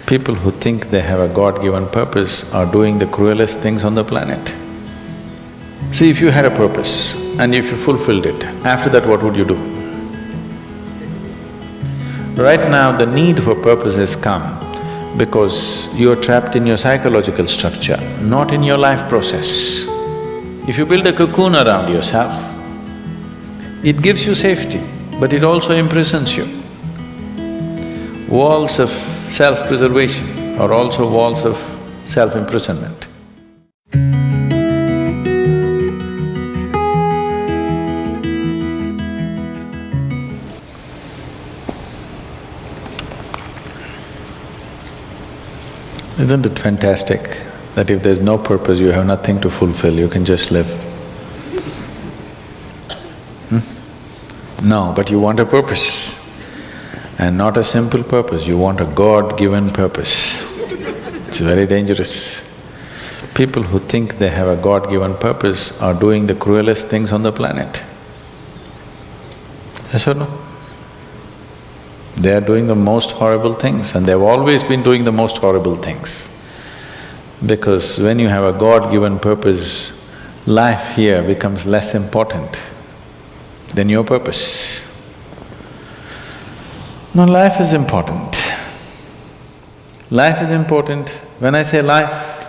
People who think they have a God-given purpose are doing the cruelest things on the planet. See, if you had a purpose and if you fulfilled it, after that what would you do? Right now, the need for purpose has come because you're trapped in your psychological structure, not in your life process. If you build a cocoon around yourself, it gives you safety, but it also imprisons you. Walls of self-preservation are also walls of self-imprisonment. Isn't it fantastic that if there's no purpose, you have nothing to fulfill, you can just live? No, but you want a purpose. And not a simple purpose, you want a God-given purpose. It's very dangerous. People who think they have a God-given purpose are doing the cruelest things on the planet. Yes or no? They are doing the most horrible things and they've always been doing the most horrible things. Because when you have a God-given purpose, life here becomes less important than your purpose. No, life is important. Life is important. When I say life,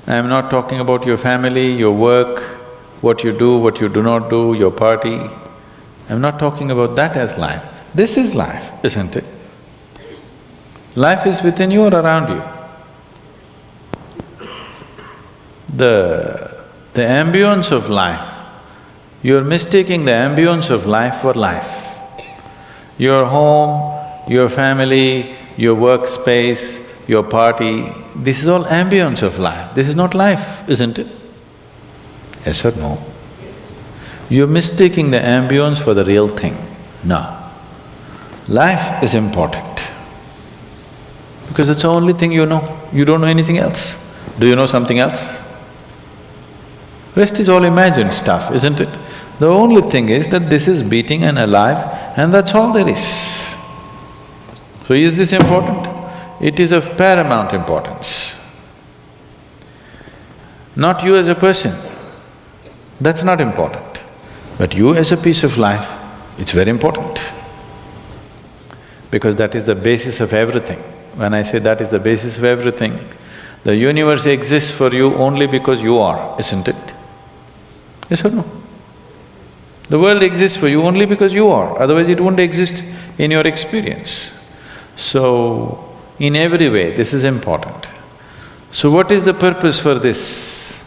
I am not talking about your family, your work, what you do not do, your party. I'm not talking about that as life. This is life, isn't it? Life is within you or around you. The ambience of life, you're mistaking the ambience of life for life. Your home, your family, your workspace, your party, this is all ambience of life. This is not life, isn't it? Yes or no? You're mistaking the ambience for the real thing. No. Life is important because it's the only thing you know. You don't know anything else. Do you know something else? Rest is all imagined stuff, isn't it? The only thing is that this is beating and alive and that's all there is. So is this important? It is of paramount importance. Not you as a person, that's not important. But you as a piece of life, it's very important. Because that is the basis of everything. When I say that is the basis of everything, the universe exists for you only because you are, isn't it? Yes or no? The world exists for you only because you are, otherwise it wouldn't exist in your experience. So, in every way, this is important. So what is the purpose for this?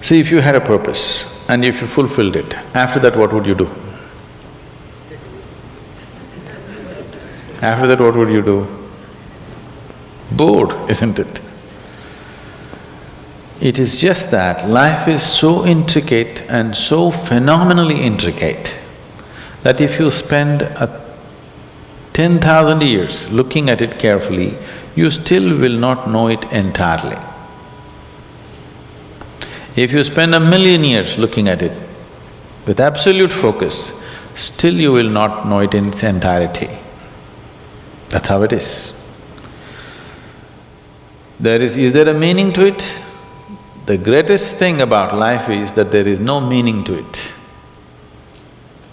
See, if you had a purpose and if you fulfilled it, after that what would you do? After that what would you do? Bored, isn't it? It is just that life is so intricate and so phenomenally intricate that if you spend 10,000 years looking at it carefully, you still will not know it entirely. If you spend 1,000,000 years looking at it with absolute focus, still you will not know it in its entirety. That's how it is. Is there a meaning to it? The greatest thing about life is that there is no meaning to it.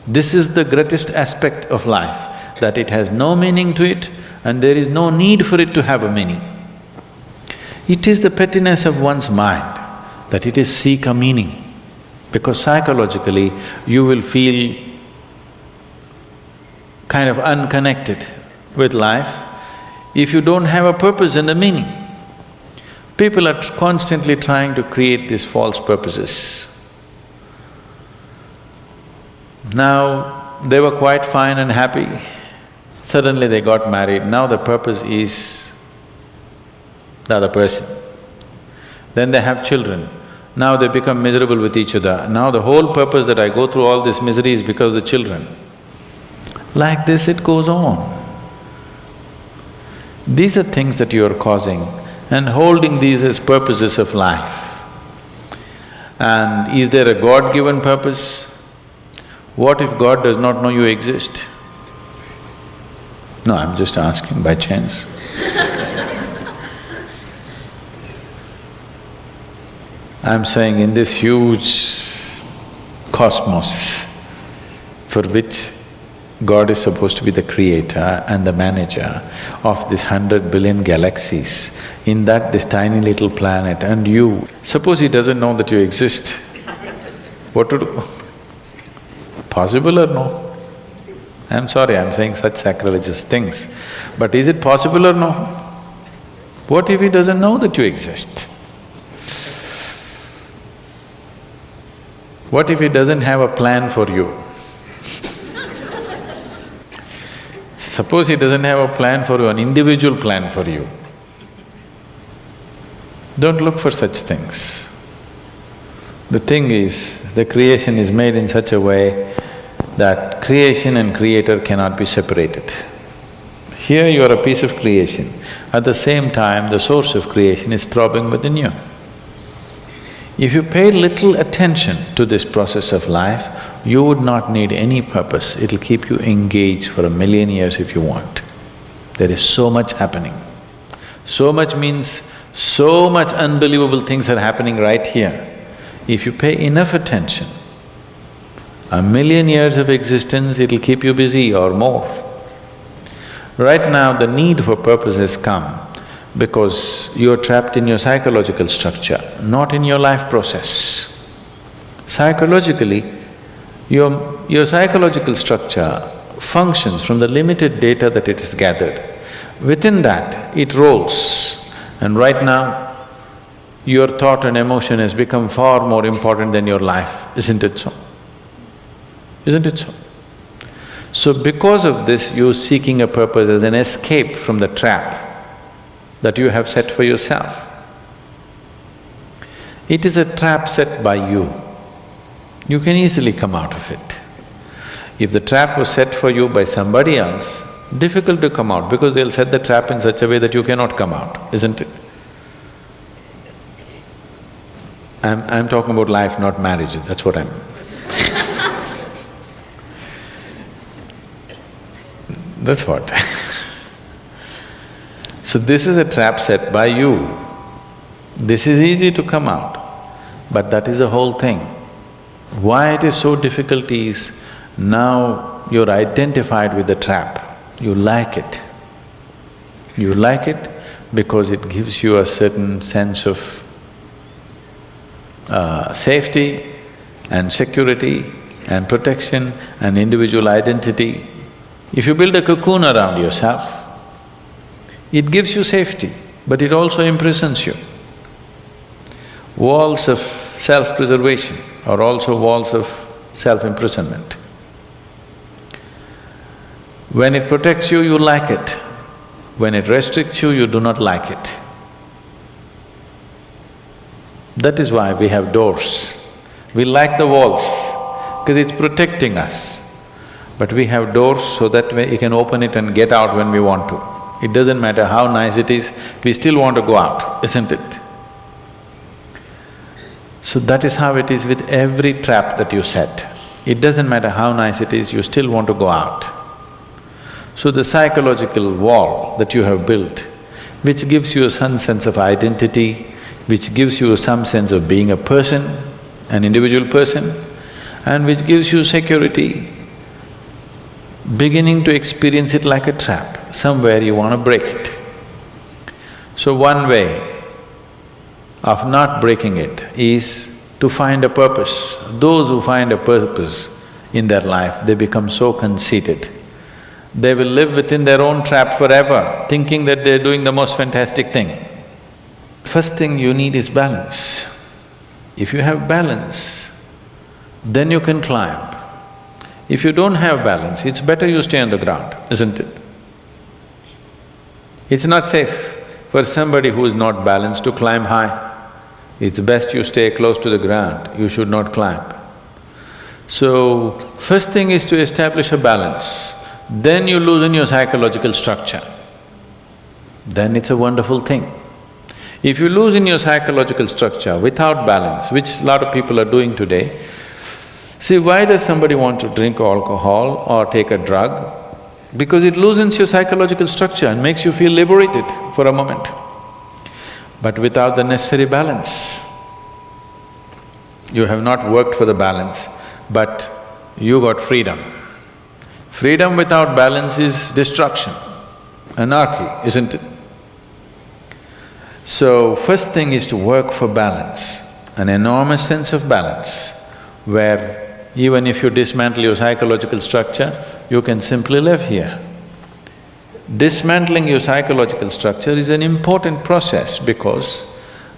This is the greatest aspect of life, that it has no meaning to it and there is no need for it to have a meaning. It is the pettiness of one's mind that it is seek a meaning, because psychologically you will feel kind of unconnected with life if you don't have a purpose and a meaning. People are constantly trying to create these false purposes. Now, they were quite fine and happy, suddenly they got married, now the purpose is the other person. Then they have children, now they become miserable with each other, now the whole purpose that I go through all this misery is because of the children. Like this it goes on. These are things that you are causing and holding these as purposes of life. And is there a God-given purpose? What if God does not know you exist? No, I'm just asking by chance. I'm saying in this huge cosmos for which God is supposed to be the creator and the manager of this 100 billion galaxies, in that this tiny little planet and you, suppose he doesn't know that you exist, what to do? Possible or no? I'm sorry, I'm saying such sacrilegious things, but is it possible or no? What if he doesn't know that you exist? What if he doesn't have a plan for you? Suppose he doesn't have a plan for you, an individual plan for you. Don't look for such things. The thing is, the creation is made in such a way that creation and creator cannot be separated. Here you are a piece of creation, at the same time the source of creation is throbbing within you. If you pay little attention to this process of life, you would not need any purpose, it'll keep you engaged for 1,000,000 years if you want. There is so much happening. So much means so much unbelievable things are happening right here. If you pay enough attention, 1,000,000 years of existence, it'll keep you busy or more. Right now, the need for purpose has come because you're trapped in your psychological structure, not in your life process. Psychologically, your psychological structure functions from the limited data that it has gathered. Within that, it rolls. And right now, your thought and emotion has become far more important than your life, isn't it so? Isn't it so? So because of this, you're seeking a purpose as an escape from the trap that you have set for yourself. It is a trap set by you. You can easily come out of it. If the trap was set for you by somebody else, difficult to come out because they'll set the trap in such a way that you cannot come out, isn't it? I'm talking about life, not marriage, that's what I'm… That's what. So this is a trap set by you. This is easy to come out, but that is the whole thing. Why it is so difficult is, now you're identified with the trap, you like it. You like it because it gives you a certain sense of safety and security and protection and individual identity. If you build a cocoon around yourself, it gives you safety, but it also imprisons you. Walls of self-preservation are also walls of self-imprisonment. When it protects you, you like it. When it restricts you, you do not like it. That is why we have doors. We like the walls because it's protecting us. But we have doors so that we can open it and get out when we want to. It doesn't matter how nice it is, we still want to go out, isn't it? So that is how it is with every trap that you set. It doesn't matter how nice it is, you still want to go out. So the psychological wall that you have built, which gives you some sense of identity, which gives you some sense of being a person, an individual person, and which gives you security, beginning to experience it like a trap, somewhere you want to break it. So one way of not breaking it is to find a purpose. Those who find a purpose in their life, they become so conceited. They will live within their own trap forever, thinking that they're doing the most fantastic thing. First thing you need is balance. If you have balance, then you can climb. If you don't have balance, it's better you stay on the ground, isn't it? It's not safe for somebody who is not balanced to climb high. It's best you stay close to the ground, you should not climb. So, first thing is to establish a balance, then you loosen your psychological structure. Then it's a wonderful thing. If you loosen your psychological structure without balance, which a lot of people are doing today, See, why does somebody want to drink alcohol or take a drug? Because it loosens your psychological structure and makes you feel liberated for a moment, but without the necessary balance. You have not worked for the balance, but you got freedom. Freedom without balance is destruction, anarchy, isn't it? So, first thing is to work for balance, an enormous sense of balance, where even if you dismantle your psychological structure, you can simply live here. Dismantling your psychological structure is an important process because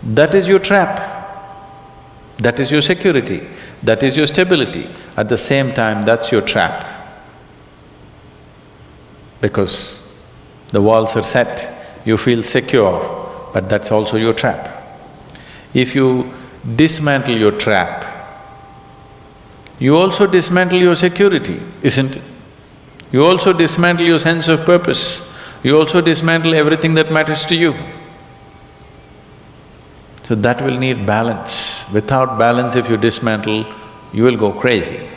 that is your trap, that is your security, that is your stability. At the same time, that's your trap. Because the walls are set, you feel secure, but that's also your trap. If you dismantle your trap, you also dismantle your security, isn't it? You also dismantle your sense of purpose, you also dismantle everything that matters to you. So that will need balance. Without balance, if you dismantle, you will go crazy.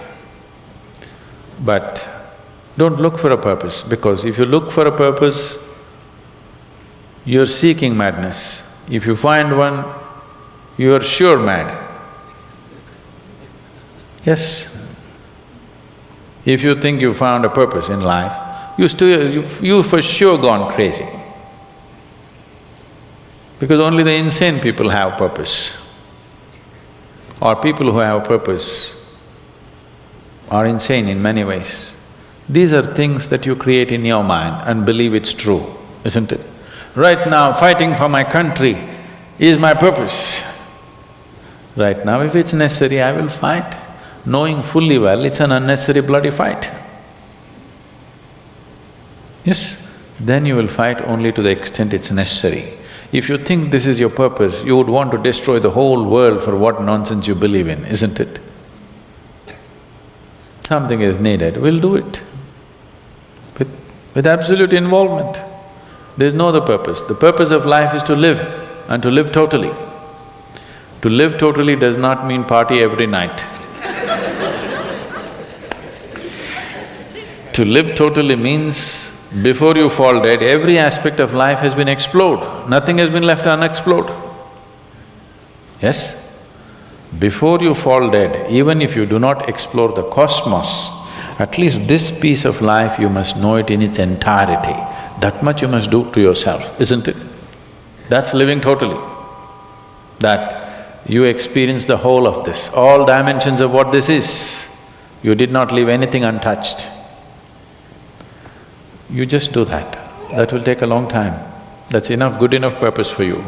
But don't look for a purpose, because if you look for a purpose, you're seeking madness. If you find one, you are sure mad. Yes. If you think you found a purpose in life, you for sure gone crazy. Because only the insane people have purpose. Or people who have purpose are insane in many ways. These are things that you create in your mind and believe it's true, isn't it? Right now, fighting for my country is my purpose. Right now, if it's necessary, I will fight, knowing fully well it's an unnecessary bloody fight. Yes, then you will fight only to the extent it's necessary. If you think this is your purpose, you would want to destroy the whole world for what nonsense you believe in, isn't it? Something is needed, we'll do it. With absolute involvement. There's no other purpose. The purpose of life is to live, and to live totally. To live totally does not mean party every night. To live totally means before you fall dead, every aspect of life has been explored, nothing has been left unexplored. Yes? Before you fall dead, even if you do not explore the cosmos, at least this piece of life you must know it in its entirety. That much you must do to yourself, isn't it? That's living totally. That you experience the whole of this, all dimensions of what this is. You did not leave anything untouched. You just do that. That will take a long time. That's enough, good enough purpose for you.